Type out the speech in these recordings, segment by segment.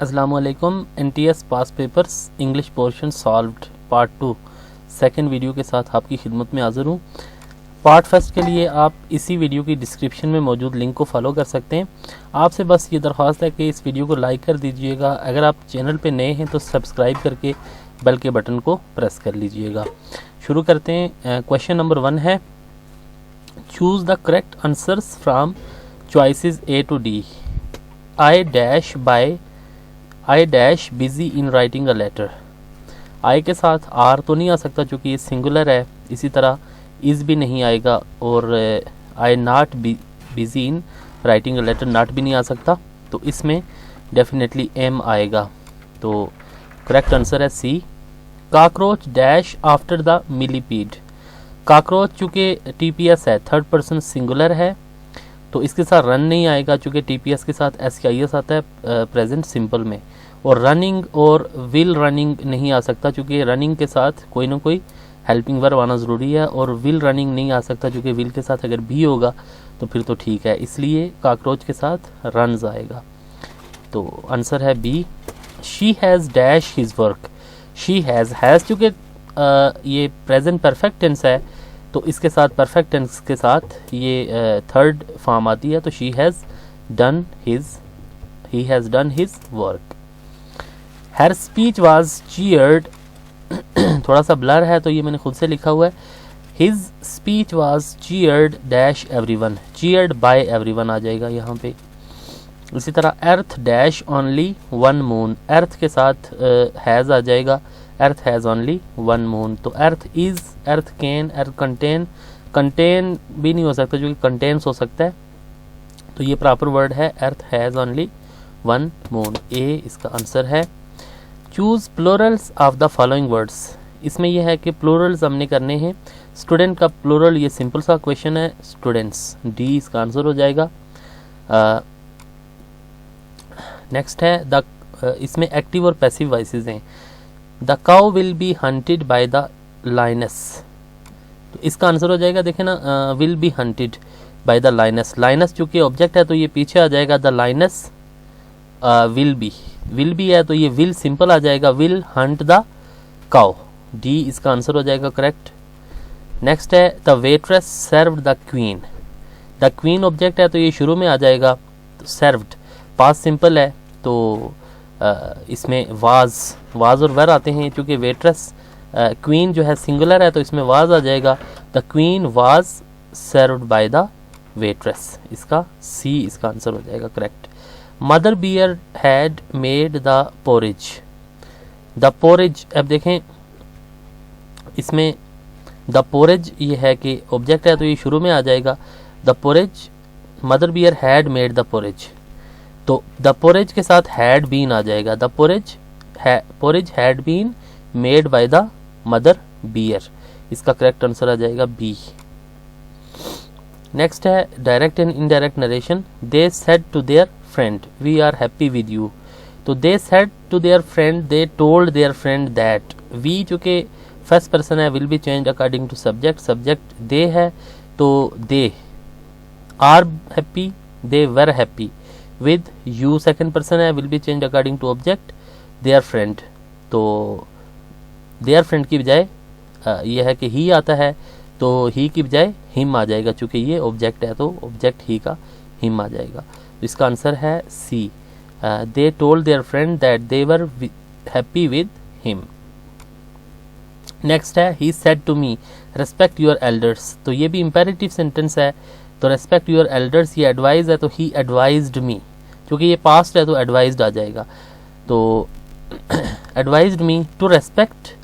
अस्सलामुअलैकुम। NTS past papers English portion solved part 2 second video के साथ आपकी खिदमत में हाज़िर हूँ। पार्ट फर्स्ट के लिए आप इसी वीडियो की डिस्क्रिप्शन में मौजूद लिंक को फॉलो कर सकते हैं। आपसे बस ये दरख्वास्त है कि इस वीडियो को लाइक कर दीजिएगा। अगर आप चैनल पे नए हैं तो सब्सक्राइब करके बेल के बटन को प्रेस कर लीजिएगा। शुरू करते हैं। क्वेश्चन नंबर 1 है, choose the correct answers from choices A to D। I dash busy in writing a letter. I के साथ आर तो नहीं आ सकता क्योंकि ये सिंगुलर है। इसी तरह इज़ भी नहीं आएगा और I not busy in writing a letter, not भी नहीं आ सकता, तो इसमें डेफिनेटली एम आएगा। तो करेक्ट आंसर है C. Cockroach dash after the millipede. Cockroach चूँकि TPS है, थर्ड पर्सन सिंगुलर है, तो इसके साथ रन नहीं आएगा चूँकि TPS के साथ SKIS आता है प्रेजेंट सिंपल में। और रनिंग और विल रनिंग नहीं आ सकता क्योंकि रनिंग के साथ कोई ना कोई हेल्पिंग वर्ब आना ज़रूरी है, और विल रनिंग नहीं आ सकता क्योंकि विल के साथ अगर भी होगा तो फिर तो ठीक है, इसलिए काकरोच के साथ रन्स आएगा। तो आंसर है B. She has dash his work. She has चूँकि ये प्रेजेंट परफेक्ट टेंस है तो इसके साथ परफेक्ट टेंस के साथ ये थर्ड फॉर्म आती है, तो he has done his work. Her speech was cheered, थोड़ा सा ब्लर है तो ये मैंने खुद से लिखा हुआ है। His speech was cheered dash everyone. Cheered by everyone आ जाएगा यहाँ पे। इसी तरह earth dash only one moon. Earth के साथ हैज़ आ जाएगा। Earth has only one moon. तो earth is, earth can, earth contain, contain भी नहीं हो सकता क्योंकि कंटेन्स हो सकता है, तो ये प्रॉपर वर्ड है earth has only one moon. A इसका आंसर है। Choose plurals of the following words. इसमें यह है कि प्लूरल्स हमने करने हैं। स्टूडेंट का प्लूरल, ये सिंपल सा क्वेश्चन है, स्टूडेंट्स। डी इसका आंसर हो जाएगा। नेक्स्ट है इसमें एक्टिव और पैसिव वॉइसेस हैं। The cow will be hunted by the lions, तो इसका आंसर हो जाएगा, देखें ना, will be hunted by the lions. Lions चूंकि ऑब्जेक्ट है तो ये पीछे आ जाएगा, द लाइनस विल बी है तो ये विल सिंपल आ जाएगा, will Hunt the cow. D इसका आंसर हो जाएगा करेक्ट। नेक्स्ट है, the waitress served the queen. The queen object है तो ये शुरू में आ जाएगा, तो सर्व्ड पास्ट सिंपल है तो इसमें वाज और वर आते हैं क्योंकि वेट्रेस क्वीन जो है सिंगुलर है तो इसमें वाज आ जाएगा। The queen was served by the waitress. इसका सी इसका आंसर हो जाएगा correct. Mother bear had made the porridge. The porridge, अब देखें इसमें द पोरिज ये है कि ऑब्जेक्ट है तो ये शुरू में आ जाएगा, the porridge, mother bear had made the porridge, तो द पोरिज के साथ हैड बीन आ जाएगा। The porridge had been made by the mother bear. इसका करेक्ट आंसर आ जाएगा बी। नेक्स्ट है direct and indirect narration. They said to their friend we are happy with you. तो they said to their friend, they told their friend that. We चूंकि first person है, will be change according to subject. Subject they है तो they are happy, they were happy with you. Second person है, will be change according to object their friend. तो their friend की बजाय यह है कि ही आता है तो ही की बजाय हिम आ जाएगा, चूंकि ये ऑब्जेक्ट है तो ऑब्जेक्ट ही का हिम आ जाएगा। तो इसका आंसर है C. They told their friend that they were happy with him. Next है, he said to me respect your elders. तो ये भी इंपेरेटिव सेंटेंस है, तो रेस्पेक्ट योर एल्डर्स ये एडवाइज है तो ही एडवाइज्ड मी, क्योंकि ये पास्ट है तो एडवाइज्ड आ जाएगा। तो advised me to respect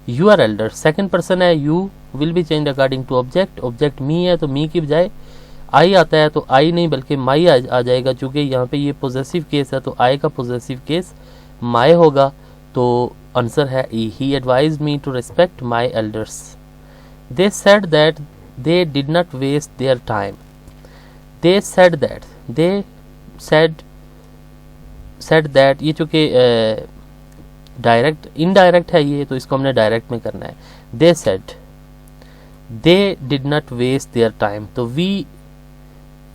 your elders. Second person है, you will be change according to object. Object me है तो मी की बजाय आई आता है तो आई नहीं बल्कि माई आ जाएगा, क्योंकि यहाँ पे ये पोजेसिव केस है तो आई का पोजेसिव केस माई होगा। तो आंसर है E. He advised me to respect my elders. They said that they did not waste their time. They said that, they said that, ये चूँकि डायरेक्ट इनडायरेक्ट है ये, तो इसको हमने डायरेक्ट में करना है। they said they did not waste their time, तो we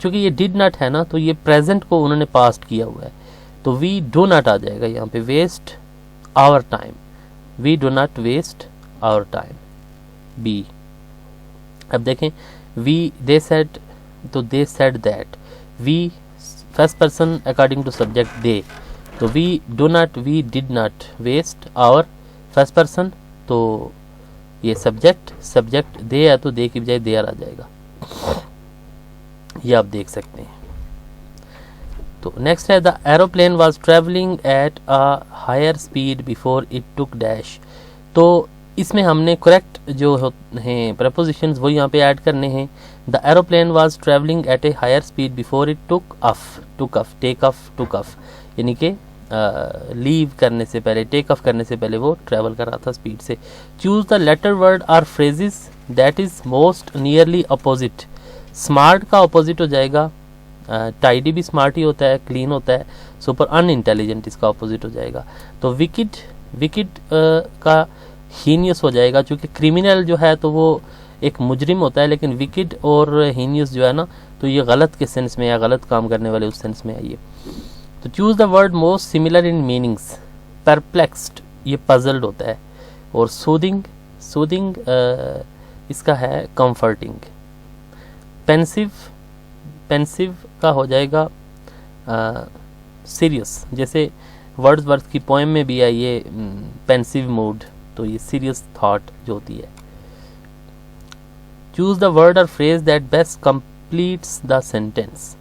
चूँकि ये did not है ना तो ये प्रेजेंट को उन्होंने पास्ट किया हुआ है, तो वी डू नॉट आ जाएगा यहाँ पे, waste our time, we do not waste our time, B. अब देखें वी दे सेड, तो they said that, we first person according to subject they, तो we do not, we did not waste our first person, तो ये subject they है तो दे की बजाय देयर आ जाएगा, ये आप देख सकते हैं। तो नेक्स्ट है the aeroplane was travelling at a higher speed before it took dash. तो इसमें हमने करेक्ट जो हैं प्रपोजिशंस वो यहाँ पे ऐड करने हैं। The aeroplane was travelling at a higher speed before it took off, take off, took off, यानी कि लीव करने से पहले, टेक ऑफ करने से पहले वो ट्रेवल कर रहा था स्पीड से। चूज द लेटर वर्ड और phrases that is most nearly opposite. Smart का अपोजिट हो जाएगा, टाइडी भी स्मार्ट ही होता है, क्लीन होता है, सुपर अनइंटेलिजेंट इसका अपोजिट हो जाएगा। तो विकेड का हीनियस हो जाएगा, क्योंकि क्रिमिनल जो है तो वो एक मुजरिम होता है, लेकिन विकेड और हीनियस जो है ना तो ये गलत के सेंस में या गलत काम करने वाले उस सेंस में है ये। तो choose the word most similar in meanings. Perplexed ये पजल्ड होता है, और सूदिंग इसका है कंफर्टिंग। पेंसिव का हो जाएगा सीरियस, जैसे वर्ड्सवर्थ की पोएम में भी है ये पेंसिव मूड, तो ये सीरियस थॉट जो होती है। चूज द वर्ड और phrase that best completes the sentence.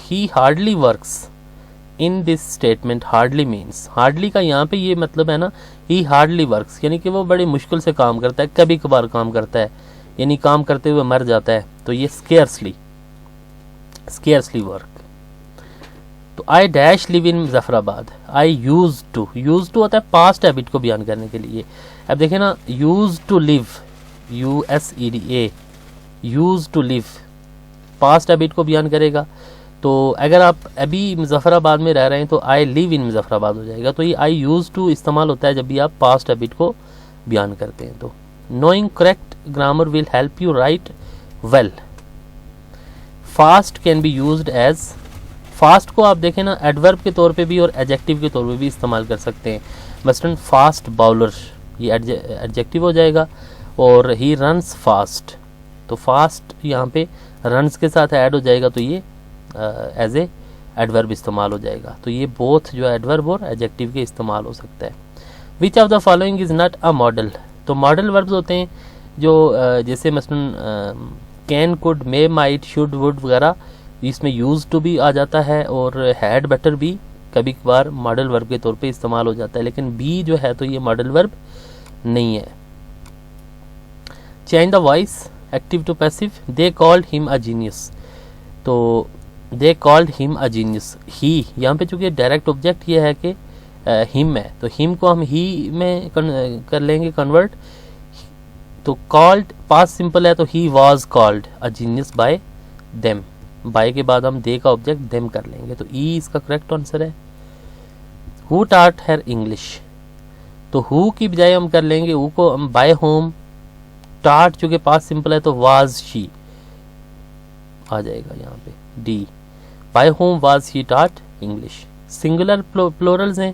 He hardly works in this statement. Hardly means, hardly का यहाँ पे ये मतलब है ना, ही हार्डली वर्क्स यानी कि वो बड़े मुश्किल से काम करता है, कभी कभार काम करता है, यानी काम करते हुए मर जाता है, तो ये स्केर्सली वर्क। तो I dash live in Muzaffarabad. I use to होता है पास्ट हैबिट को बयान करने के लिए। अब देखें ना, use to live, USEDA, use to live past habit को बयान करेगा। तो अगर आप अभी मुजफ्फराबाद में रह रहे हैं तो आई लिव इन मुजफ्फराबाद हो जाएगा। तो ये आई यूज टू इस्तेमाल होता है जब भी आप पास्ट हैबिट को बयान करते हैं। तो knowing correct grammar will help you write well. Fast can be used as, fast को आप देखें ना एडवर्ब के तौर पे भी और एडजेक्टिव के तौर पे भी इस्तेमाल कर सकते हैं। मसलन फास्ट बाउलर ये एडजेक्टिव हो जाएगा, और ही रन्स फास्ट, तो फास्ट यहाँ पे रन्स के साथ ऐड हो जाएगा, तो ये एज ए एडवर्ब इस्तेमाल हो जाएगा। तो ये बोथ जो एडवर्ब और एडजेक्टिव के इस्तेमाल हो सकता है। Which of the following is not a model. तो मॉडल वर्ब्स होते हैं जो जैसे मसलन can, could, may, might, should, would वगैरह, इसमें यूज टू भी आ जाता है, और हैड, बेटर भी कभी कभार मॉडल वर्ब के तौर पे इस्तेमाल हो जाता है, लेकिन बी जो है तो ये मॉडल वर्ब नहीं है। Change the voice, active to passive. They called him a genius, तो they called him a genius. He यहाँ पे चूंकि डायरेक्ट ऑब्जेक्ट ये है कि हिम है, तो हिम को हम ही में कर लेंगे कन्वर्ट। तो कॉल्ड पास्ट सिंपल है, तो he was called a genius by them. By के बाद हम दे का ऑब्जेक्ट देम कर लेंगे, तो ई इसका करेक्ट आंसर है। हु टाट हर इंग्लिश, तो हु की बजाय हम कर लेंगे हु को हम बाय होम। टाट चूंकि पास्ट सिंपल है तो वाज शी आ जाएगा यहाँ पे, D. By whom was she taught English. Singular plurals हैं।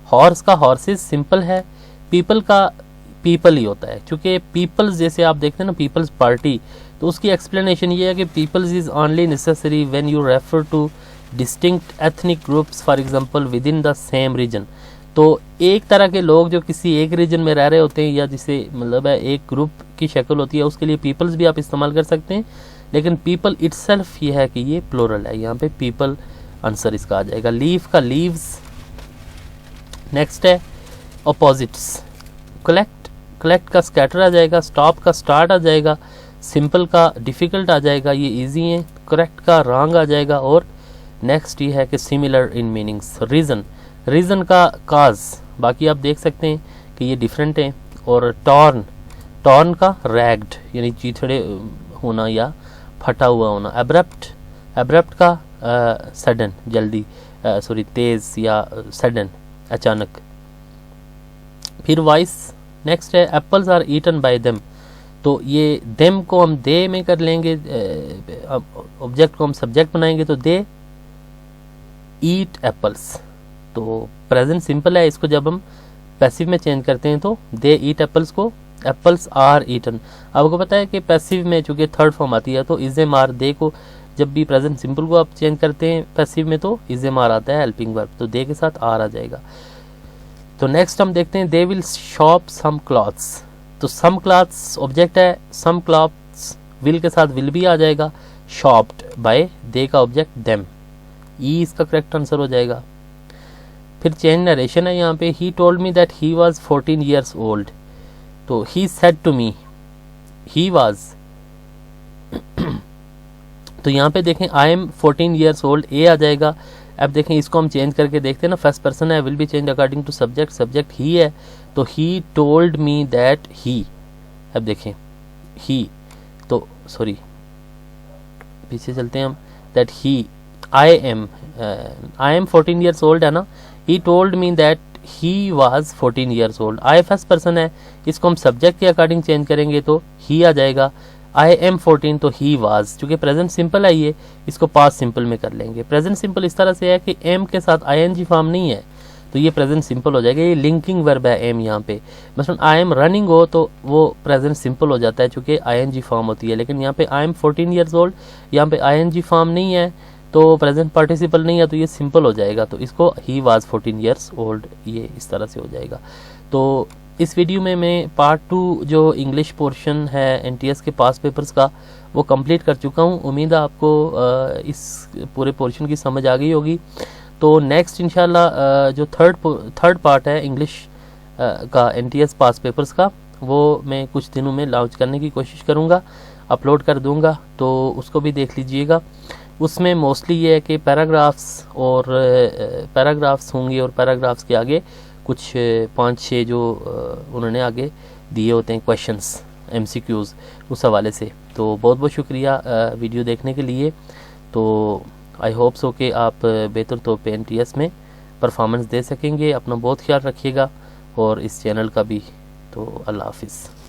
हॉर्स का हॉर्सेस सिंपल है, पीपल का पीपल ही होता है, क्योंकि पीपल्स जैसे आप देखते हैं ना पीपल्स पार्टी, तो उसकी एक्सप्लेनेशन ये है कि peoples is only necessary when you refer to distinct ethnic groups, for example within the same region. तो एक तरह के लोग जो किसी एक रीजन में रह रहे होते हैं, या जिसे मतलब है एक ग्रुप की शक्ल होती है, उसके लिए पीपल्स भी आप इस्तेमाल कर सकते हैं, लेकिन पीपल इटसेल्फ ये है कि ये प्लोरल है, यहाँ पे पीपल आंसर इसका आ जाएगा। लीव का लीव्स। नेक्स्ट है अपोजिट्स। कलेक्ट का स्कैटर आ जाएगा, स्टॉप का स्टार्ट आ जाएगा, सिंपल का डिफिकल्ट आ जाएगा, ये इजी है। करेक्ट का रॉन्ग आ जाएगा, और नेक्स्ट ये है कि सिमिलर इन मीनिंग्स। रीजन का काज, बाकी आप देख सकते हैं कि ये डिफरेंट है। और टॉर्न का रैग्ड यानी चीथड़े होना या फटा हुआ होना। एब्रप्ट का सडन, जल्दी, तेज या सडन, अचानक। फिर वॉइस। नेक्स्ट है apples are eaten by them, तो ये देम को हम दे में कर लेंगे, ऑब्जेक्ट को हम सब्जेक्ट बनाएंगे, तो दे ईट एप्पल्स। तो प्रेजेंट सिंपल है, इसको जब हम पैसिव में चेंज करते हैं तो दे ईट एप्पल्स को एप्पल्स आर ईटन। आपको पता है कि पैसिव में चूंकि थर्ड फॉर्म आती है तो इज एम आर, दे को जब भी प्रेजेंट सिंपल को आप चेंज करते हैं पैसिव में तो इज एम आर आता है हेल्पिंग वर्ब, तो दे के साथ आर आ जाएगा। तो नेक्स्ट हम देखते हैं they will shop some clothes. तो सम क्लॉथ्स ऑब्जेक्ट है, सम क्लॉथ्स विल के साथ विल भी आ जाएगा, शॉप्ड बाय दे का ऑब्जेक्ट देम, ई इसका करेक्ट आंसर हो जाएगा। फिर चेंज नरेशन है यहाँ पे, he told me that he was 14 years old। तो he said to me he was, तो यहाँ पे देखें I am 14 years old, A आ जाएगा। अब देखें इसको हम चेंज करके देखते हैं ना, फर्स्ट पर्सन है, will be change according to subject, subject he है तो ही टोल्ड मी दैट ही। अब देखें ही, तो सॉरी पीछे चलते हैं हम, that he I am 14 years old है ना, ही told me that he was 14 years old। I first person है, इसको हम सब्जेक्ट के अकॉर्डिंग चेंज करेंगे तो ही आ जाएगा, आई एम 14 तो ही वाज, चूंकि प्रेजेंट सिंपल है ये, इसको पास्ट सिंपल में कर लेंगे। प्रेजेंट सिंपल इस तरह से है कि एम के साथ आईएनजी फॉर्म नहीं है तो ये प्रेजेंट सिंपल हो जाएगा, ये लिंकिंग वर्ब है एम यहाँ पे। मसलन आई एम रनिंग हो तो वो प्रेजेंट सिंपल हो जाता है चूंकि आईएनजी फॉर्म होती है, लेकिन यहाँ पे आई एम 14 years old, यहाँ पे आईएनजी फॉर्म नहीं है तो प्रेजेंट पार्टिसिपल नहीं है तो ये सिंपल हो जाएगा, तो इसको ही वाज 14 years old, ये इस तरह से हो जाएगा। तो इस वीडियो में मैं पार्ट 2 जो इंग्लिश पोर्शन है एनटीएस के पास पेपर्स का वो कंप्लीट कर चुका हूँ। उम्मीद है आपको इस पूरे पोर्शन की समझ आ गई होगी। तो नेक्स्ट इंशाल्लाह जो थर्ड पार्ट है इंग्लिश का एनटीएस पास पेपर्स का, वो मैं कुछ दिनों में लॉन्च करने की कोशिश करूँगा, अपलोड कर दूँगा, तो उसको भी देख लीजिएगा। उसमें मोस्टली ये है कि पैराग्राफ्स होंगे और पैराग्राफ्स के आगे कुछ 5-6 जो उन्होंने आगे दिए होते हैं क्वेश्चंस एमसीक्यूज़, उस हवाले से। तो बहुत बहुत शुक्रिया वीडियो देखने के लिए। तो आई होप सो कि आप बेहतर तौर पे एनटीएस में परफॉर्मेंस दे सकेंगे। अपना बहुत ख्याल रखिएगा और इस चैनल का भी। तो अल्लाह हाफिज़।